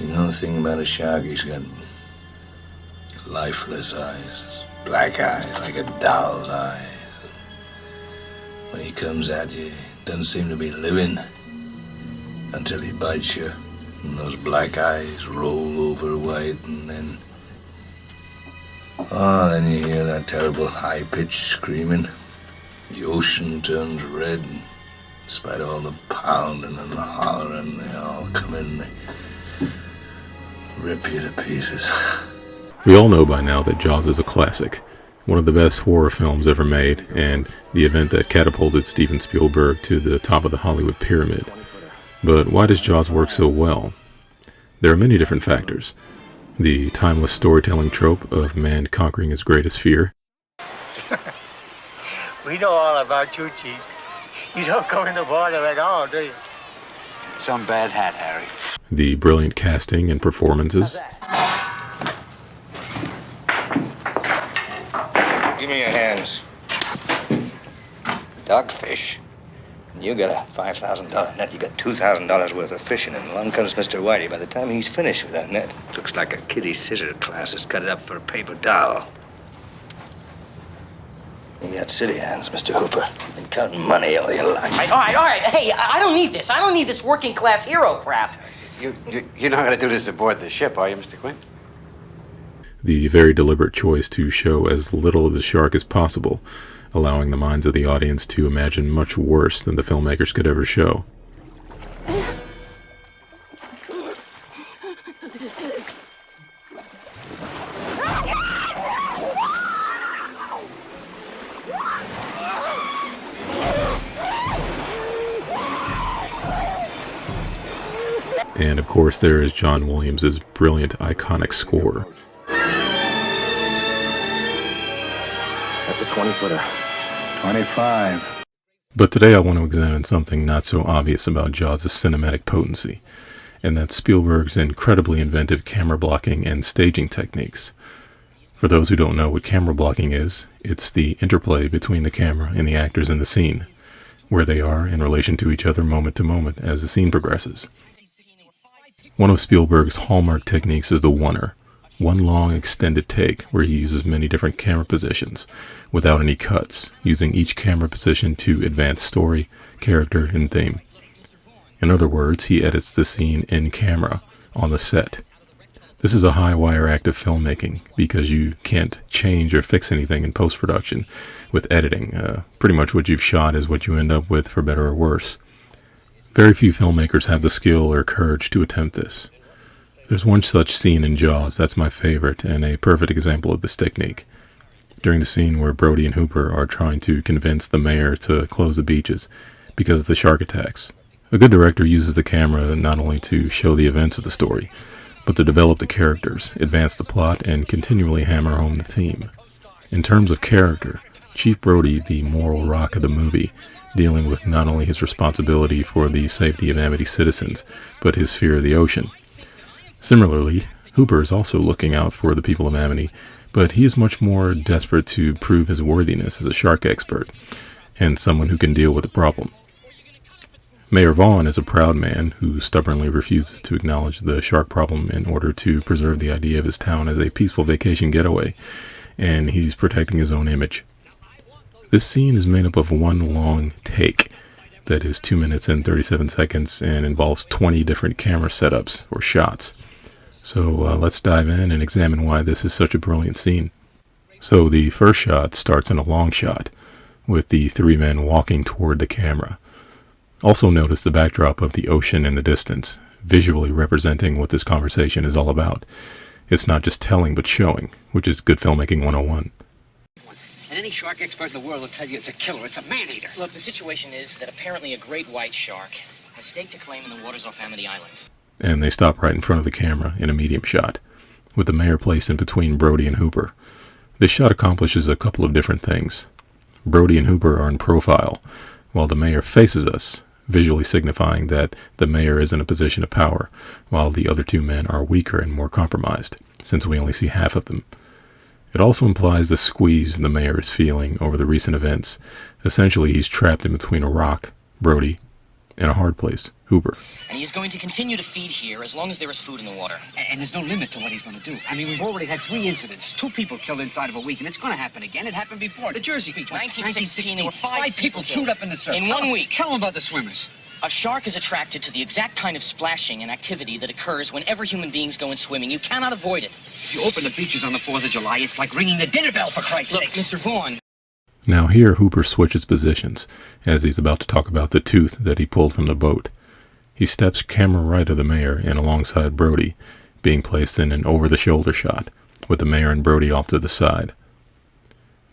You know the thing about a shark? He's got lifeless eyes, black eyes, like a doll's eyes. When he comes at you, he doesn't seem to be living until he bites you. And those black eyes roll over white, and then... Oh, then you hear that terrible high-pitched screaming. The ocean turns red, and in spite of all the pounding and the hollering, they all come in, they rip you to pieces. We all know by now that Jaws is a classic, one of the best horror films ever made, and the event that catapulted Steven Spielberg to the top of the Hollywood pyramid. But why does Jaws work so well? There are many different factors. The timeless storytelling trope of man conquering his greatest fear. We know all about you, Chief. You don't go in the water at all, do you? Some bad hat, Harry. The brilliant casting and performances. Give me your hands. Dogfish. You got a $5,000 net. You got $2,000 worth of fishing, and along comes Mr. Whitey. By the time he's finished with that net, looks like a kiddie scissor class has cut it up for a paper doll. You got city hands, Mr. Hooper. Been counting money all your life. All right. Hey, I don't need this. I don't need this working class hero crap. You're not going to do this aboard the ship, are you, Mr. Quinn? The very deliberate choice to show as little of the shark as possible, allowing the minds of the audience to imagine much worse than the filmmakers could ever show. And of course there is John Williams' brilliant, iconic score. That's a 20-footer. 25. But today I want to examine something not so obvious about Jaws' cinematic potency, and that's Spielberg's incredibly inventive camera blocking and staging techniques. For those who don't know what camera blocking is, it's the interplay between the camera and the actors in the scene, where they are in relation to each other moment to moment as the scene progresses. One of Spielberg's hallmark techniques is the oneer, one long extended take where he uses many different camera positions without any cuts, using each camera position to advance story, character, and theme. In other words, he edits the scene in camera, on the set. This is a high-wire act of filmmaking because you can't change or fix anything in post-production with editing. Pretty much what you've shot is what you end up with, for better or worse. Very few filmmakers have the skill or courage to attempt this. There's one such scene in Jaws that's my favorite and a perfect example of this technique. During the scene where Brody and Hooper are trying to convince the mayor to close the beaches because of the shark attacks. A good director uses the camera not only to show the events of the story, but to develop the characters, advance the plot, and continually hammer home the theme. In terms of character, Chief Brody, the moral rock of the movie, dealing with not only his responsibility for the safety of Amity citizens, but his fear of the ocean. Similarly, Hooper is also looking out for the people of Amity, but he is much more desperate to prove his worthiness as a shark expert, and someone who can deal with the problem. Mayor Vaughn is a proud man who stubbornly refuses to acknowledge the shark problem in order to preserve the idea of his town as a peaceful vacation getaway, and he's protecting his own image. This scene is made up of one long take that is 2 minutes and 37 seconds and involves 20 different camera setups or shots. So let's dive in and examine why this is such a brilliant scene. So the first shot starts in a long shot with the three men walking toward the camera. Also notice the backdrop of the ocean in the distance, visually representing what this conversation is all about. It's not just telling but showing, which is good filmmaking 101. And any shark expert in the world will tell you it's a killer, it's a man-eater. Look, the situation is that apparently a great white shark has staked a claim in the waters off Amity Island. And they stop right in front of the camera in a medium shot, with the mayor placed in between Brody and Hooper. This shot accomplishes a couple of different things. Brody and Hooper are in profile, while the mayor faces us, visually signifying that the mayor is in a position of power, while the other two men are weaker and more compromised, since we only see half of them. It also implies the squeeze the mayor is feeling over the recent events. Essentially, he's trapped in between a rock, Brody, and a hard place, Hooper. And he is going to continue to feed here as long as there is food in the water. And there's no limit to what he's going to do. I mean, we've already had 3 incidents. 2 people killed inside of a week, and it's going to happen again. It happened before. The Jersey Beach. 1916, there were 5 people chewed up in the surf. In 1 week. Tell them about the swimmers. A shark is attracted to the exact kind of splashing and activity that occurs whenever human beings go in swimming. You cannot avoid it. If you open the beaches on the 4th of July, it's like ringing the dinner bell, for Christ's Look, sake. Mr. Vaughn. Now here Hooper switches positions, as he's about to talk about the tooth that he pulled from the boat. He steps camera right of the mayor and alongside Brody, being placed in an over-the-shoulder shot, with the mayor and Brody off to the side.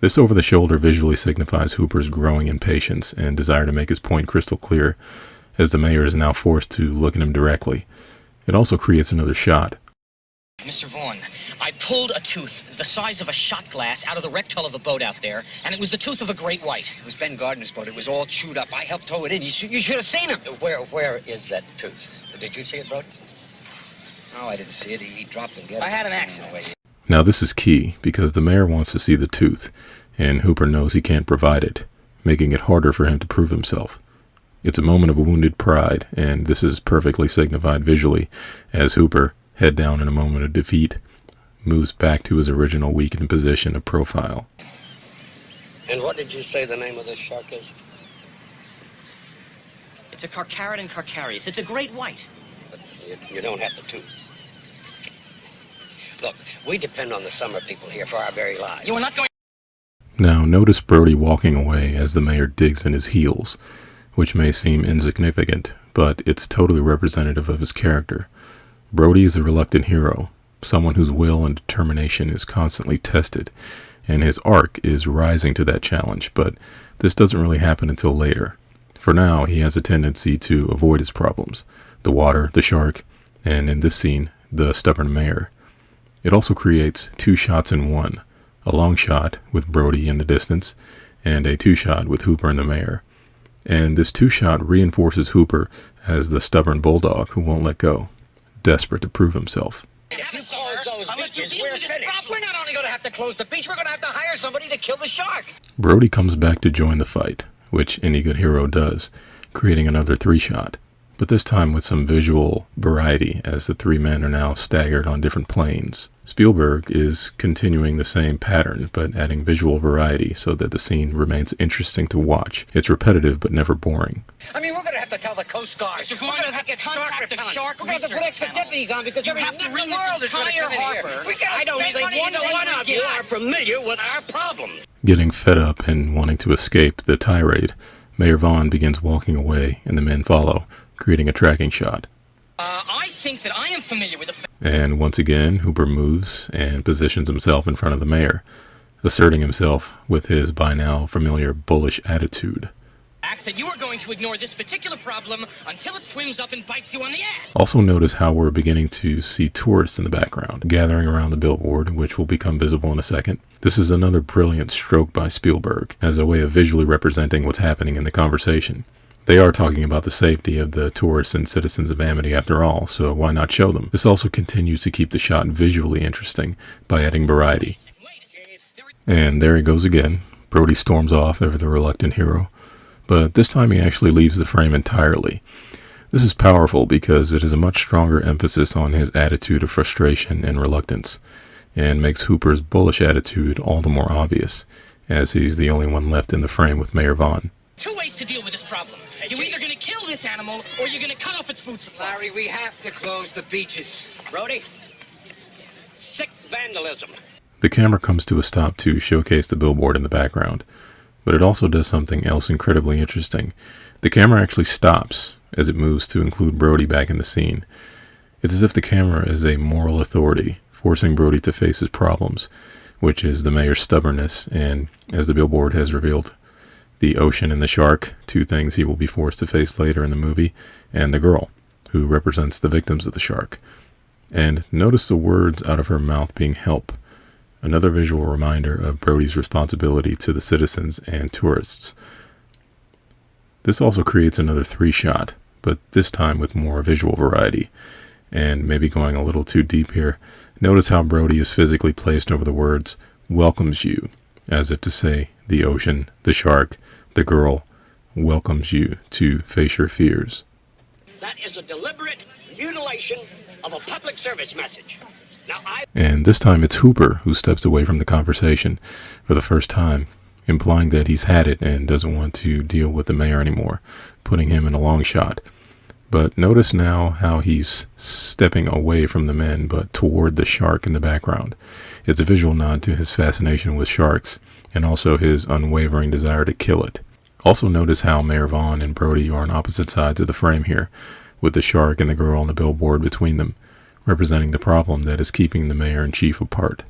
This over-the-shoulder visually signifies Hooper's growing impatience and desire to make his point crystal clear, as the mayor is now forced to look at him directly. It also creates another shot. Mr. Vaughn, I pulled a tooth the size of a shot glass out of the wrecked hull of the boat out there, and it was the tooth of a great white. It was Ben Gardner's boat. It was all chewed up. I helped tow it in. You should have seen him. Where is that tooth? Did you see it, Brody? No, I didn't see it. He dropped it. I had an accident. Now this is key, because the mayor wants to see the tooth, and Hooper knows he can't provide it, making it harder for him to prove himself. It's a moment of wounded pride, and this is perfectly signified visually, as Hooper, head down in a moment of defeat, moves back to his original weakened position of profile. And what did you say the name of this shark is? It's a Carcharodon carcharius. It's a great white. But you don't have the tooth. Look, we depend on the summer people here for our very lives. You are not going... Now notice Brody walking away as the mayor digs in his heels, which may seem insignificant, but it's totally representative of his character. Brody is a reluctant hero, someone whose will and determination is constantly tested, and his arc is rising to that challenge, but this doesn't really happen until later. For now, he has a tendency to avoid his problems, the water, the shark, and in this scene, the stubborn mayor. It also creates 2 shots in one, a long shot with Brody in the distance, and a 2-shot with Hooper and the mayor. And this 2-shot reinforces Hooper as the stubborn bulldog who won't let go, desperate to prove himself. If you close those beaches, we're finished. We're not only going to have to close the beach, we're going to have to hire somebody to kill the shark. Brody comes back to join the fight, which any good hero does, creating another 3-shot, but this time with some visual variety as the 3 men are now staggered on different planes. Spielberg is continuing the same pattern, but adding visual variety so that the scene remains interesting to watch. It's repetitive, but never boring. I mean, we're going to have to tell the Coast Guard. Mr. Vaughn, We're going to you have to have get to shark contact the repellent. shark We're going to have to put research extra panel. deputies on because You every have to nut in ring the this world is going to entire come in here. harbor. We can't I don't spend think money either to one of you are familiar with our problem. Getting fed up and wanting to escape the tirade, Mayor Vaughn begins walking away and the men follow, creating a tracking shot. I think that I am familiar with the And once again, Hooper moves and positions himself in front of the mayor, asserting himself with his by now familiar bullish attitude. fact that you are going to ignore this particular problem until it swims up and bites you on the ass. Also notice how we're beginning to see tourists in the background, gathering around the billboard, which will become visible in a second. This is another brilliant stroke by Spielberg, as a way of visually representing what's happening in the conversation. They are talking about the safety of the tourists and citizens of Amity after all, so why not show them? This also continues to keep the shot visually interesting by adding variety. And there he goes again. Brody storms off over the reluctant hero, but this time he actually leaves the frame entirely. This is powerful because it is a much stronger emphasis on his attitude of frustration and reluctance, and makes Hooper's bullish attitude all the more obvious, as he's the only one left in the frame with Mayor Vaughn. Two ways to deal with this problem. You're either going to kill this animal, or you're going to cut off its food supply. Larry, we have to close the beaches. Brody, sick vandalism. The camera comes to a stop to showcase the billboard in the background, but it also does something else incredibly interesting. The camera actually stops as it moves to include Brody back in the scene. It's as if the camera is a moral authority, forcing Brody to face his problems, which is the mayor's stubbornness, and, as the billboard has revealed, the ocean and the shark, two things he will be forced to face later in the movie, and the girl, who represents the victims of the shark. And notice the words out of her mouth being help, another visual reminder of Brody's responsibility to the citizens and tourists. This also creates another 3-shot, but this time with more visual variety. And maybe going a little too deep here, notice how Brody is physically placed over the words, welcomes you, as if to say, the ocean, the shark, the girl, welcomes you to face your fears. That is a deliberate mutilation of a public service message. Now, And this time it's Hooper who steps away from the conversation for the first time, implying that he's had it and doesn't want to deal with the mayor anymore, putting him in a long shot. But notice now how he's stepping away from the men but toward the shark in the background. It's a visual nod to his fascination with sharks and also his unwavering desire to kill it. Also notice how Mayor Vaughn and Brody are on opposite sides of the frame here, with the shark and the girl on the billboard between them, representing the problem that is keeping the mayor-in-chief apart.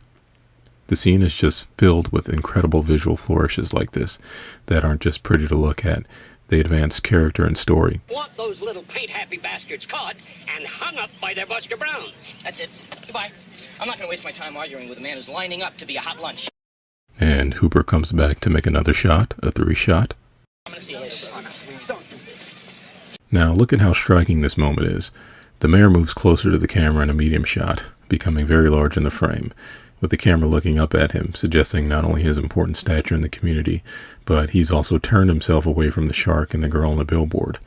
The scene is just filled with incredible visual flourishes like this that aren't just pretty to look at, they advance character and story. want those little paint-happy bastards caught and hung up by their Buster Browns. That's it. Goodbye. I'm not going to waste my time arguing with a man who's lining up to be a hot lunch. And Hooper comes back to make another shot, a 3-shot. I'm going to see you later. Please don't do this. Now look at how striking this moment is. The mayor moves closer to the camera in a medium shot, becoming very large in the frame, with the camera looking up at him, suggesting not only his important stature in the community, but he's also turned himself away from the shark and the girl on the billboard,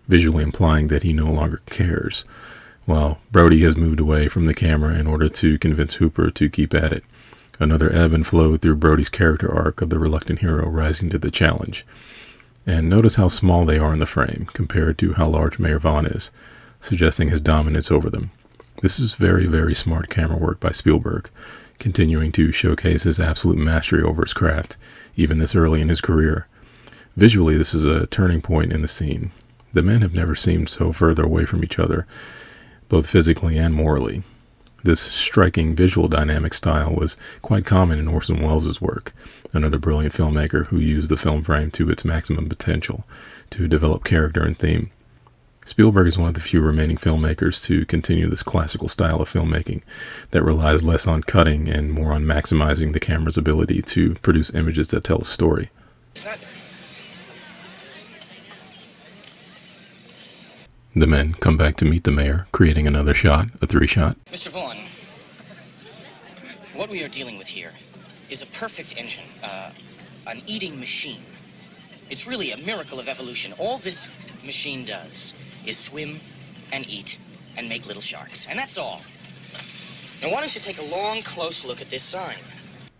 visually implying that he no longer cares, while Brody has moved away from the camera in order to convince Hooper to keep at it. Another ebb and flow through Brody's character arc of the reluctant hero rising to the challenge. And notice how small they are in the frame compared to how large Mayor Vaughn is, suggesting his dominance over them. This is very, very smart camera work by Spielberg, continuing to showcase his absolute mastery over his craft, even this early in his career. Visually, this is a turning point in the scene. The men have never seemed so further away from each other, both physically and morally. This striking visual dynamic style was quite common in Orson Welles' work, another brilliant filmmaker who used the film frame to its maximum potential to develop character and theme. Spielberg is one of the few remaining filmmakers to continue this classical style of filmmaking that relies less on cutting and more on maximizing the camera's ability to produce images that tell a story. The men come back to meet the mayor, creating another shot, a 3-shot. Mr. Vaughn, what we are dealing with here is a perfect engine, an eating machine. It's really a miracle of evolution. All this machine does is swim and eat and make little sharks. And that's all. Now, why don't you take a long, close look at this sign?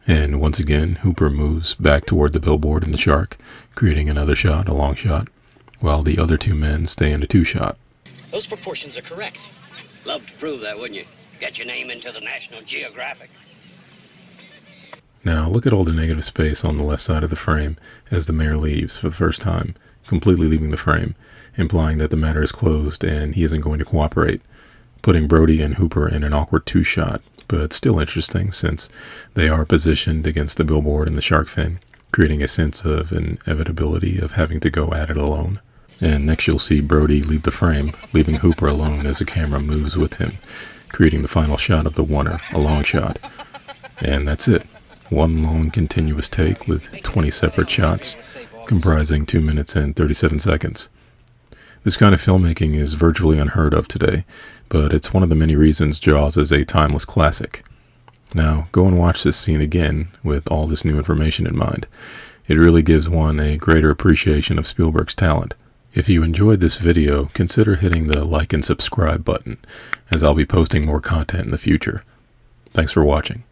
And once again, Hooper moves back toward the billboard and the shark, creating another shot, a long shot, while the other two men stay in a 2-shot. Those proportions are correct. Love to prove that, wouldn't you? Get your name into the National Geographic. Now look at all the negative space on the left side of the frame as the mayor leaves for the first time, completely leaving the frame, implying that the matter is closed and he isn't going to cooperate, putting Brody and Hooper in an awkward 2-shot, but still interesting since they are positioned against the billboard and the shark fin, creating a sense of inevitability of having to go at it alone. And next you'll see Brody leave the frame, leaving Hooper alone as the camera moves with him, creating the final shot of the oneer, a long shot. And that's it. One long continuous take with 20 separate shots, comprising 2 minutes and 37 seconds. This kind of filmmaking is virtually unheard of today, but it's one of the many reasons Jaws is a timeless classic. Now, go and watch this scene again with all this new information in mind. It really gives one a greater appreciation of Spielberg's talent. If you enjoyed this video, consider hitting the like and subscribe button, as I'll be posting more content in the future. Thanks for watching.